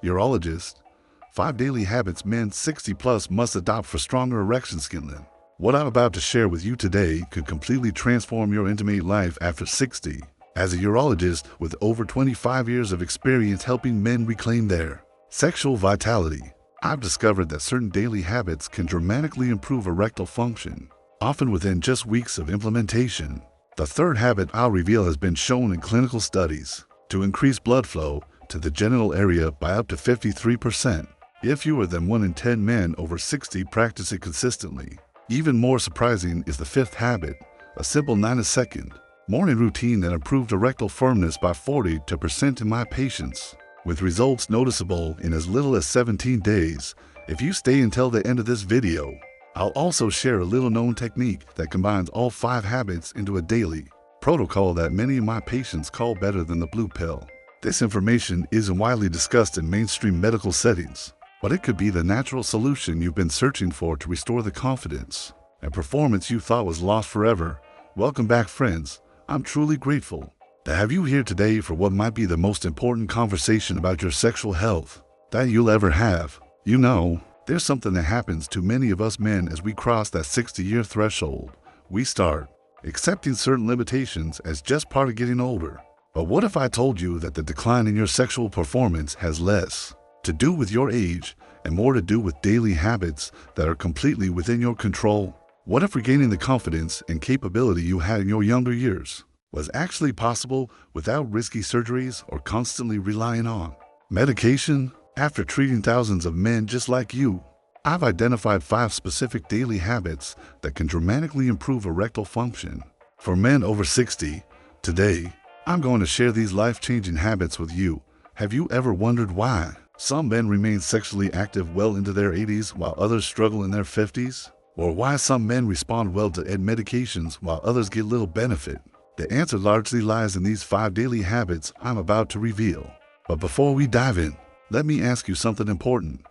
Urologist, 5 daily habits men 60 plus must adopt for stronger erection skin. What I'm about to share with you today could completely transform your intimate life after 60. As a urologist with over 25 years of experience helping men reclaim their sexual vitality, I've discovered that certain daily habits can dramatically improve erectile function, often within just weeks of implementation. The third habit I'll reveal has been shown in clinical studies to increase blood flow to the genital area by up to 53% if fewer than 1 in 10 men over 60 practice it consistently. Even more surprising is the fifth habit, a simple 9-second morning routine that improved erectile firmness by 40% in my patients, with results noticeable in as little as 17 days. If you stay until the end of this video, I'll also share a little-known technique that combines all 5 habits into a daily protocol that many of my patients call better than the blue pill. This information isn't widely discussed in mainstream medical settings, but it could be the natural solution you've been searching for to restore the confidence and performance you thought was lost forever. Welcome back, friends. I'm truly grateful to have you here today for what might be the most important conversation about your sexual health that you'll ever have. You know, there's something that happens to many of us men as we cross that 60-year threshold. We start accepting certain limitations as just part of getting older. But what if I told you that the decline in your sexual performance has less to do with your age and more to do with daily habits that are completely within your control? What if regaining the confidence and capability you had in your younger years was actually possible without risky surgeries or constantly relying on medication? After treating thousands of men just like you, I've identified 5 specific daily habits that can dramatically improve erectile function for men over 60. Today, I'm going to share these life-changing habits with you. Have you ever wondered why some men remain sexually active well into their 80s while others struggle in their 50s? Or why some men respond well to medications while others get little benefit? The answer largely lies in these 5 daily habits I'm about to reveal. But before we dive in, let me ask you something important.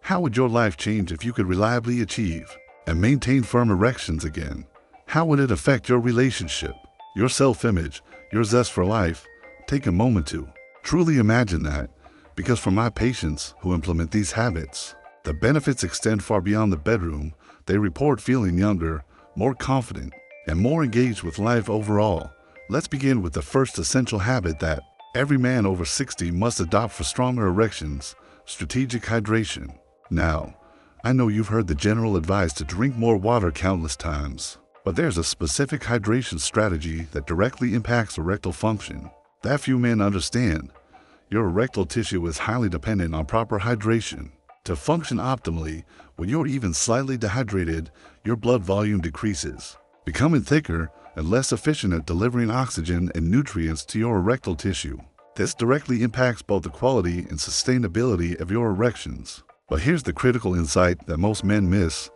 How would your life change if you could reliably achieve and maintain firm erections again? How would it affect your relationship, your self-image, your zest for life? Take a moment to truly imagine that, because for my patients who implement these habits, the benefits extend far beyond the bedroom. They report feeling younger, more confident, and more engaged with life overall. Let's begin with the first essential habit that every man over 60 must adopt for stronger erections: strategic hydration. Now, I know you've heard the general advice to drink more water countless times, but there's a specific hydration strategy that directly impacts erectile function that few men understand. Your erectile tissue is highly dependent on proper hydration. To function optimally, when you're even slightly dehydrated, your blood volume decreases, becoming thicker and less efficient at delivering oxygen and nutrients to your erectile tissue. This directly impacts both the quality and sustainability of your erections. But here's the critical insight that most men miss.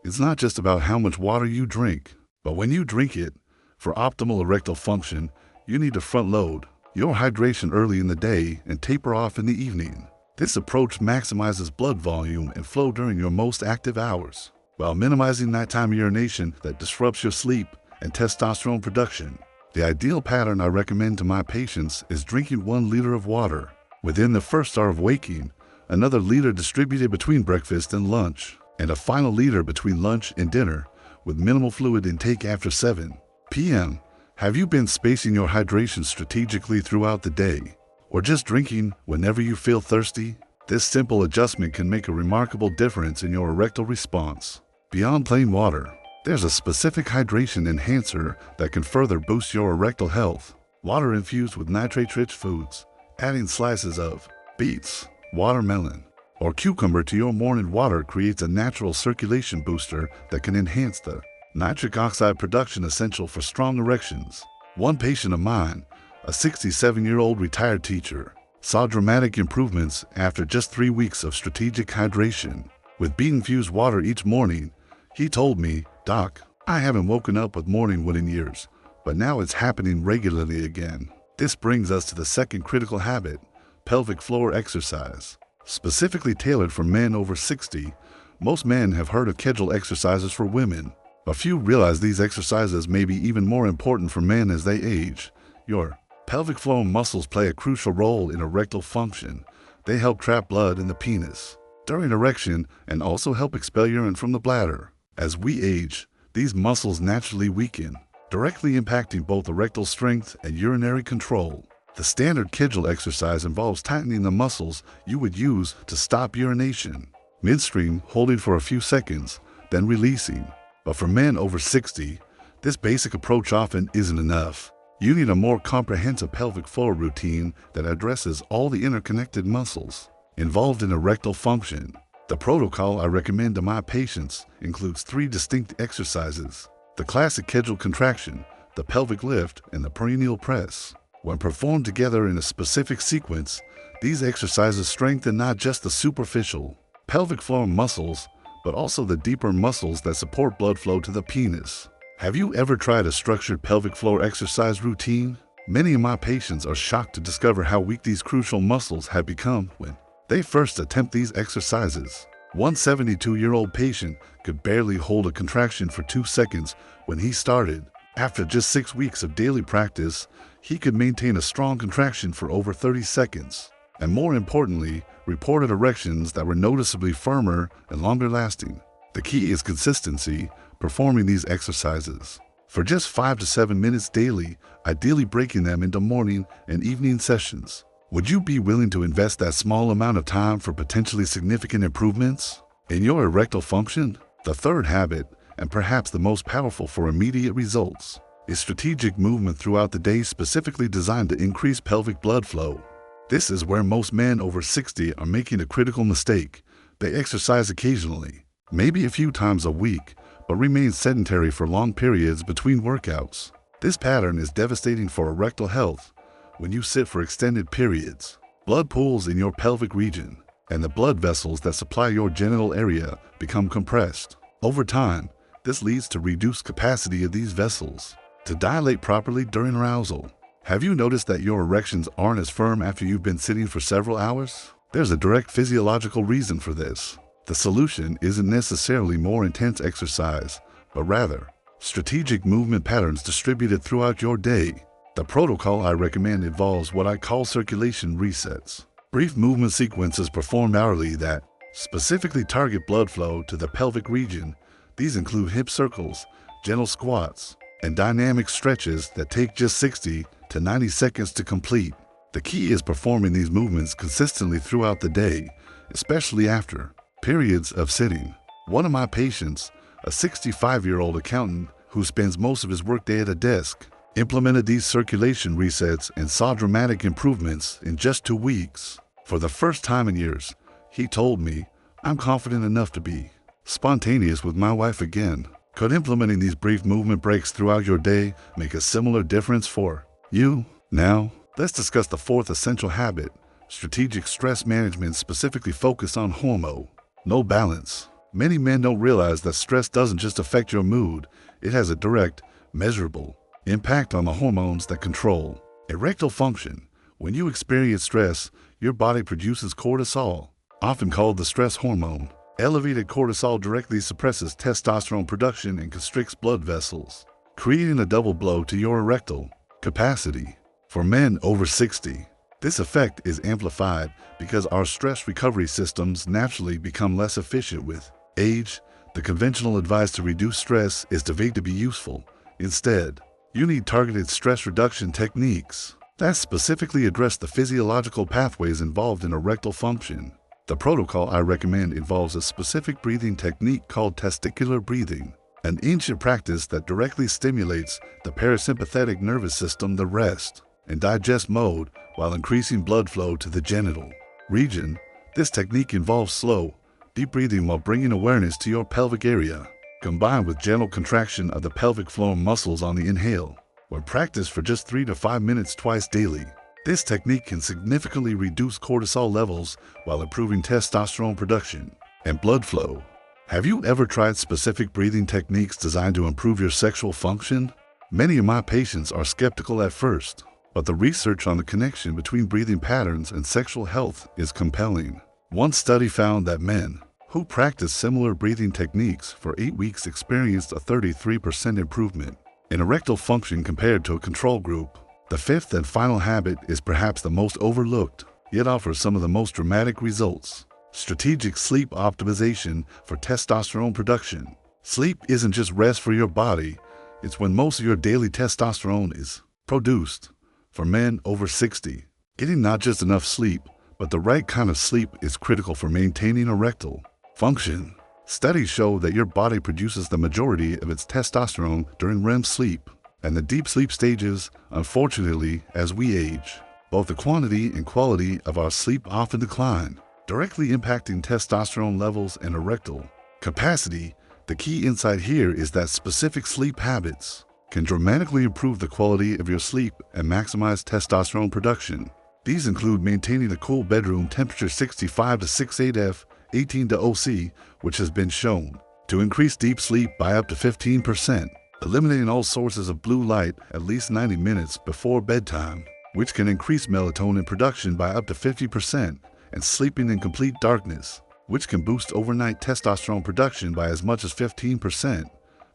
It's not just about how much water you drink, but when you drink it. For optimal erectile function, you need to front load your hydration early in the day and taper off in the evening. This approach maximizes blood volume and flow during your most active hours, while minimizing nighttime urination that disrupts your sleep and testosterone production. The ideal pattern I recommend to my patients is drinking 1 liter of water within the first hour of waking, another liter distributed between breakfast and lunch, and a final liter between lunch and dinner, with minimal fluid intake after 7 p.m. Have you been spacing your hydration strategically throughout the day, or just drinking whenever you feel thirsty? This simple adjustment can make a remarkable difference in your erectile response. Beyond plain water, there's a specific hydration enhancer that can further boost your erectile health. Water infused with nitrate-rich foods. Adding slices of beets, watermelon, or cucumber to your morning water creates a natural circulation booster that can enhance the nitric oxide production essential for strong erections. One patient of mine, a 67-year-old retired teacher, saw dramatic improvements after just 3 weeks of strategic hydration. With beet-infused water each morning, he told me, "Doc, I haven't woken up with morning wood in years, but now it's happening regularly again." This brings us to the second critical habit, pelvic floor exercise. Specifically tailored for men over 60, most men have heard of Kegel exercises for women, but few realize these exercises may be even more important for men as they age. Your pelvic floor muscles play a crucial role in erectile function. They help trap blood in the penis during erection and also help expel urine from the bladder. As we age, these muscles naturally weaken, directly impacting both erectile strength and urinary control. The standard Kegel exercise involves tightening the muscles you would use to stop urination, midstream holding for a few seconds, then releasing. But for men over 60, this basic approach often isn't enough. You need a more comprehensive pelvic floor routine that addresses all the interconnected muscles involved in erectile function. The protocol I recommend to my patients includes 3 distinct exercises: the classic Kegel contraction, the pelvic lift, and the perineal press. When performed together in a specific sequence, these exercises strengthen not just the superficial pelvic floor muscles, but also the deeper muscles that support blood flow to the penis. Have you ever tried a structured pelvic floor exercise routine? Many of my patients are shocked to discover how weak these crucial muscles have become when they first attempt these exercises. One 72-year-old patient could barely hold a contraction for 2 seconds when he started. After just 6 weeks of daily practice, he could maintain a strong contraction for over 30 seconds. And more importantly, reported erections that were noticeably firmer and longer lasting. The key is consistency, performing these exercises for just 5 to 7 minutes daily, ideally breaking them into morning and evening sessions. Would you be willing to invest that small amount of time for potentially significant improvements in your erectile function? The third habit, and perhaps the most powerful for immediate results, is strategic movement throughout the day, specifically designed to increase pelvic blood flow. This is where most men over 60 are making a critical mistake. They exercise occasionally, maybe a few times a week, but remain sedentary for long periods between workouts. This pattern is devastating for erectile health. When you sit for extended periods, blood pools in your pelvic region, and the blood vessels that supply your genital area become compressed. Over time, this leads to reduced capacity of these vessels to dilate properly during arousal. Have you noticed that your erections aren't as firm after you've been sitting for several hours? There's a direct physiological reason for this. The solution isn't necessarily more intense exercise, but rather strategic movement patterns distributed throughout your day. The protocol I recommend involves what I call circulation resets. Brief movement sequences performed hourly that specifically target blood flow to the pelvic region. These include hip circles, gentle squats, and dynamic stretches that take just 60 to 90 seconds to complete. The key is performing these movements consistently throughout the day, especially after periods of sitting. One of my patients, a 65-year-old accountant who spends most of his workday at a desk, implemented these circulation resets and saw dramatic improvements in just 2 weeks. For the first time in years, he told me, "I'm confident enough to be spontaneous with my wife again." Could implementing these brief movement breaks throughout your day make a similar difference for you? Now, let's discuss the fourth essential habit: strategic stress management, specifically focused on hormone no balance. Many men don't realize that stress doesn't just affect your mood, it has a direct, measurable impact on the hormones that control erectile function. When you experience stress, your body produces cortisol, often called the stress hormone. Elevated cortisol directly suppresses testosterone production and constricts blood vessels, creating a double blow to your erectile capacity. For men over 60, this effect is amplified because our stress recovery systems naturally become less efficient with age. The conventional advice to reduce stress is to wait to be useful. Instead, you need targeted stress reduction techniques that specifically address the physiological pathways involved in erectile function. The protocol I recommend involves a specific breathing technique called testicular breathing, an ancient practice that directly stimulates the parasympathetic nervous system, the rest and digest mode, while increasing blood flow to the genital region. This technique involves slow, deep breathing while bringing awareness to your pelvic area, combined with gentle contraction of the pelvic floor muscles on the inhale. When practiced for just 3 to 5 minutes twice daily, this technique can significantly reduce cortisol levels while improving testosterone production and blood flow. Have you ever tried specific breathing techniques designed to improve your sexual function? Many of my patients are skeptical at first, but the research on the connection between breathing patterns and sexual health is compelling. One study found that men who practiced similar breathing techniques for 8 weeks experienced a 33% improvement in erectile function compared to a control group. The fifth and final habit is perhaps the most overlooked. yet offers some of the most dramatic results. Strategic sleep optimization for testosterone production. Sleep isn't just rest for your body, it's when most of your daily testosterone is produced. For men over 60, getting not just enough sleep, but the right kind of sleep is critical for maintaining erectile function. Studies show that your body produces the majority of its testosterone during REM sleep and the deep sleep stages. Unfortunately, as we age, both the quantity and quality of our sleep often decline, directly impacting testosterone levels and erectile capacity. The key insight here is that specific sleep habits can dramatically improve the quality of your sleep and maximize testosterone production. These include maintaining a cool bedroom temperature 65 to 68 F, 18 to OC, which has been shown to increase deep sleep by up to 15%, eliminating all sources of blue light at least 90 minutes before bedtime, which can increase melatonin production by up to 50%, and sleeping in complete darkness, which can boost overnight testosterone production by as much as 15%.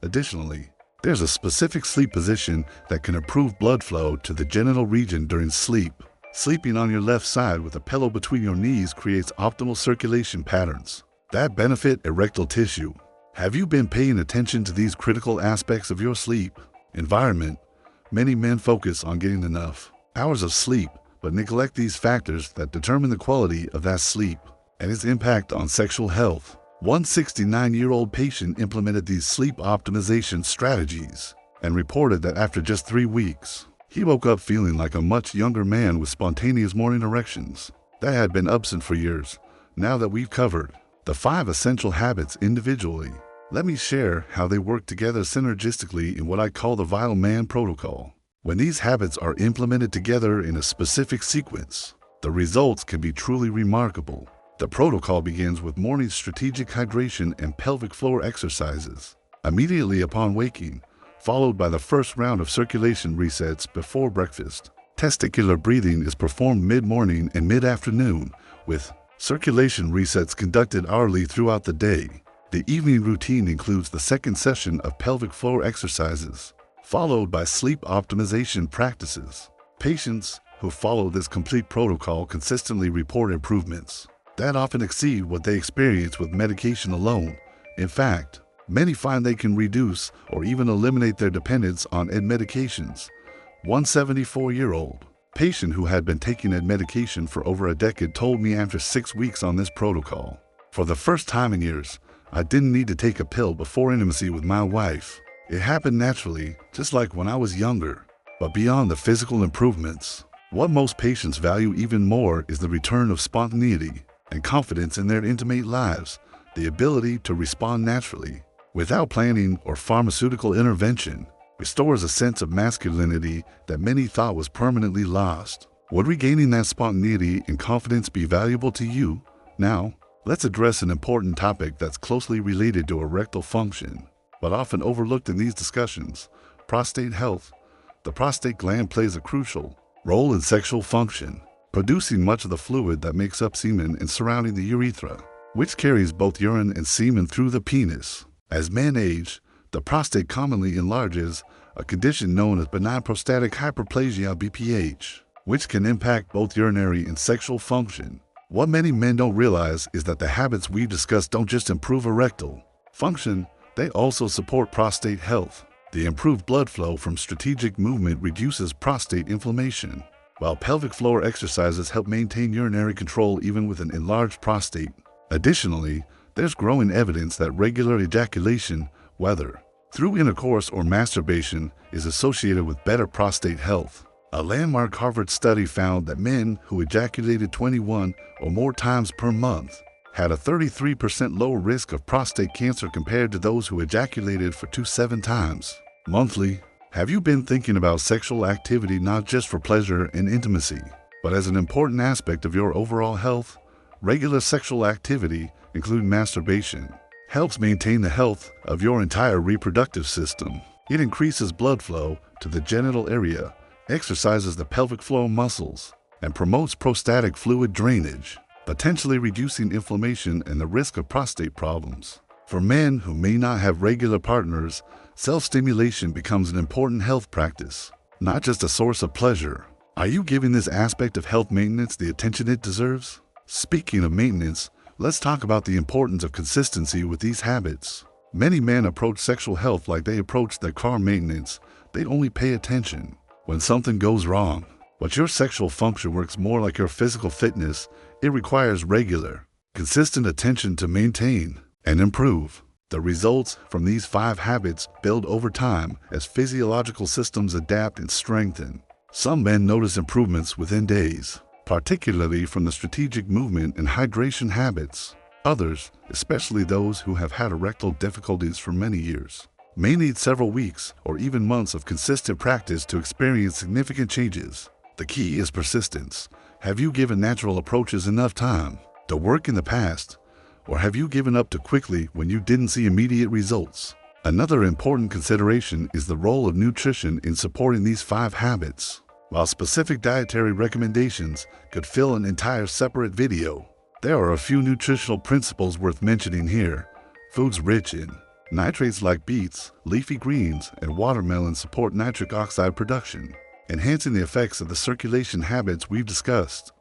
Additionally, there's a specific sleep position that can improve blood flow to the genital region during sleep. Sleeping on your left side with a pillow between your knees creates optimal circulation patterns that benefit erectile tissue. Have you been paying attention to these critical aspects of your sleep environment? Many men focus on getting enough hours of sleep, but neglect these factors that determine the quality of that sleep and its impact on sexual health. One 69-year-old patient implemented these sleep optimization strategies and reported that after just 3 weeks, he woke up feeling like a much younger man with spontaneous morning erections that had been absent for years. Now that we've covered the 5 essential habits individually, let me share how they work together synergistically in what I call the Vital Man Protocol. When these habits are implemented together in a specific sequence, the results can be truly remarkable. The protocol begins with morning strategic hydration and pelvic floor exercises immediately upon waking, followed by the first round of circulation resets before breakfast. Testicular breathing is performed mid-morning and mid-afternoon, with circulation resets conducted hourly throughout the day. The evening routine includes the second session of pelvic floor exercises, followed by sleep optimization practices. Patients who follow this complete protocol consistently report improvements that often exceed what they experience with medication alone. In fact, many find they can reduce or even eliminate their dependence on medications. One 74-year-old patient who had been taking medication for over a decade told me after 6 weeks on this protocol, "For the first time in years, I didn't need to take a pill before intimacy with my wife. It happened naturally, just like when I was younger." But beyond the physical improvements, what most patients value even more is the return of spontaneity and confidence in their intimate lives, the ability to respond naturally without planning or pharmaceutical intervention. Restores a sense of masculinity that many thought was permanently lost. Would regaining that spontaneity and confidence be valuable to you? Now, let's address an important topic that's closely related to erectile function, but often overlooked in these discussions: prostate health. The prostate gland plays a crucial role in sexual function, producing much of the fluid that makes up semen and surrounding the urethra, which carries both urine and semen through the penis. As men age, the prostate commonly enlarges, a condition known as benign prostatic hyperplasia (BPH), which can impact both urinary and sexual function. What many men don't realize is that the habits we discussed don't just improve erectile function, they also support prostate health. The improved blood flow from strategic movement reduces prostate inflammation, while pelvic floor exercises help maintain urinary control even with an enlarged prostate. Additionally, there's growing evidence that regular ejaculation, whether through intercourse or masturbation, is associated with better prostate health. A landmark Harvard study found that men who ejaculated 21 or more times per month had a 33% lower risk of prostate cancer compared to those who ejaculated for 27 times monthly. Have you been thinking about sexual activity not just for pleasure and intimacy, but as an important aspect of your overall health? Regular sexual activity, including masturbation, helps maintain the health of your entire reproductive system. It increases blood flow to the genital area, exercises the pelvic floor muscles, and promotes prostatic fluid drainage, potentially reducing inflammation and the risk of prostate problems. For men who may not have regular partners, self-stimulation becomes an important health practice, not just a source of pleasure. Are you giving this aspect of health maintenance the attention it deserves? Speaking of maintenance, let's talk about the importance of consistency with these habits. Many men approach sexual health like they approach their car maintenance. They only pay attention when something goes wrong. But your sexual function works more like your physical fitness. It requires regular, consistent attention to maintain and improve. The results from these 5 habits build over time as physiological systems adapt and strengthen. Some men notice improvements within days, particularly from the strategic movement and hydration habits. Others, especially those who have had erectile difficulties for many years, may need several weeks or even months of consistent practice to experience significant changes. The key is persistence. Have you given natural approaches enough time to work in the past, or have you given up too quickly when you didn't see immediate results? Another important consideration is the role of nutrition in supporting these 5 habits. While specific dietary recommendations could fill an entire separate video, there are a few nutritional principles worth mentioning here. Foods rich in nitrates like beets, leafy greens, and watermelon support nitric oxide production, enhancing the effects of the circulation habits we've discussed.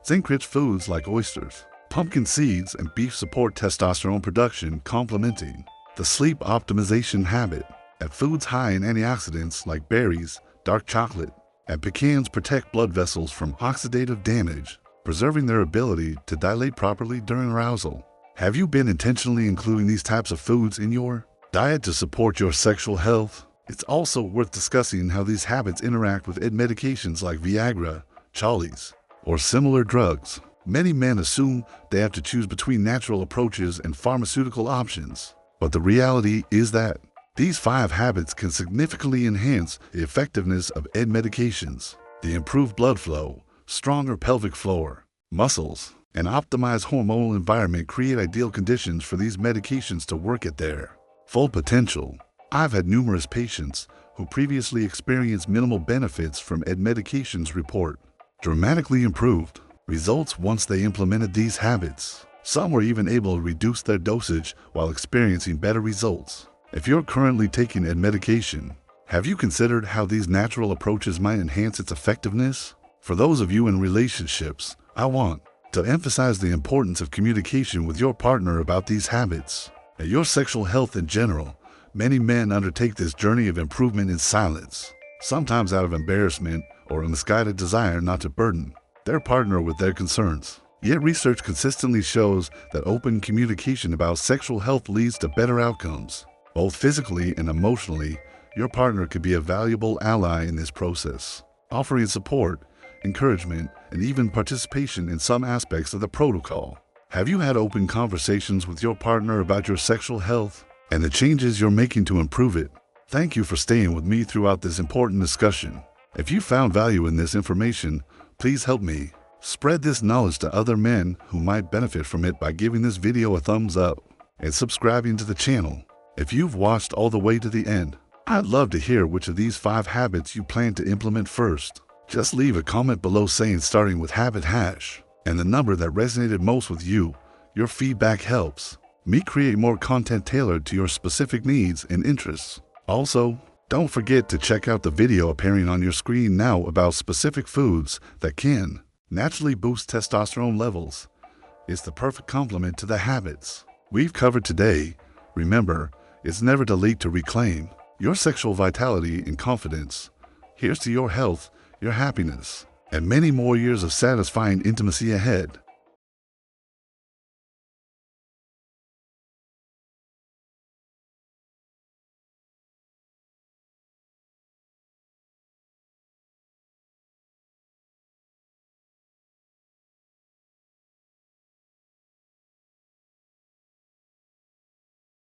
Zinc-rich foods like oysters, pumpkin seeds, and beef support testosterone production, complementing the sleep optimization habit. And foods high in antioxidants like berries, dark chocolate, and pecans protect blood vessels from oxidative damage, preserving their ability to dilate properly during arousal. Have you been intentionally including these types of foods in your diet to support your sexual health? It's also worth discussing how these habits interact with medications like Viagra, Cialis, or similar drugs. Many men assume they have to choose between natural approaches and pharmaceutical options. But the reality is that these 5 habits can significantly enhance the effectiveness of medications. The improved blood flow, stronger pelvic floor, muscles, and optimized hormonal environment create ideal conditions for these medications to work at their full potential. I've had numerous patients who previously experienced minimal benefits from medications report dramatically improved results once they implemented these habits. Some were even able to reduce their dosage while experiencing better results. If you're currently taking medication, have you considered how these natural approaches might enhance its effectiveness? For those of you in relationships, I want to emphasize the importance of communication with your partner about these habits and your sexual health in general. Many men undertake this journey of improvement in silence, sometimes out of embarrassment or a misguided desire not to burden their partner with their concerns. Yet research consistently shows that open communication about sexual health leads to better outcomes. Both physically and emotionally, your partner could be a valuable ally in this process, offering support, encouragement, and even participation in some aspects of the protocol. Have you had open conversations with your partner about your sexual health and the changes you're making to improve it? Thank you for staying with me throughout this important discussion. If you found value in this information, please help me spread this knowledge to other men who might benefit from it by giving this video a thumbs up and subscribing to the channel. If you've watched all the way to the end, I'd love to hear which of these 5 habits you plan to implement first. Just leave a comment below saying starting with habit hash and the number that resonated most with you. Your feedback helps me create more content tailored to your specific needs and interests. Also, don't forget to check out the video appearing on your screen now about specific foods that can naturally boost testosterone levels. It's the perfect complement to the habits we've covered today. Remember, it's never too late to reclaim your sexual vitality and confidence. Here's to your health, your happiness, and many more years of satisfying intimacy ahead.